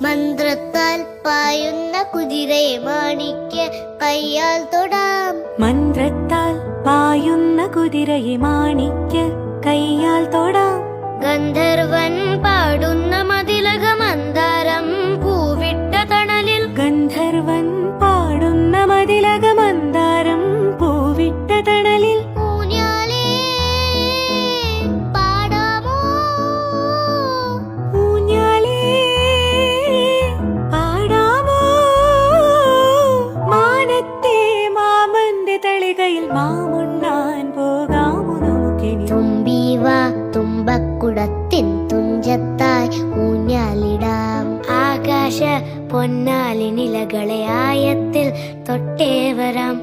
മന്ത്രത്താൽ പായുന്ന കുതിരയെ മാണിക്യ കയ്യാൽ തൊടാം. മന്ത്രത്താൽ പായുന്ന കുതിരയെ മാണിക്യ കയ്യാൽ തൊടാം. ഗന്ധർവൻ പാടുന്ന മതിലക മന്ദാരം പൂവിട്ട തണലിൽ. ഗന്ധർവൻ പാടുന്ന മതിലക മന്ദാരം പൂവിട്ട തണലിൽ. ഊഞ്ഞാലേ പാടാമോ, ഊഞ്ഞാലേ പാടാമോ. മാനത്തെ മാമന്റെ തളികയിൽ മാമുണ്ണാൻ പോകാമോ നമുക്കിനി. തുമ്പീവാ തുമ്പക്കുടത്തിൻ തുഞ്ചത്തായി ഊഞ്ഞാലിടാം. ആകാശ പൊന്നാലിനിലകളെ ആയത്തിൽ തൊട്ടേ വരാം.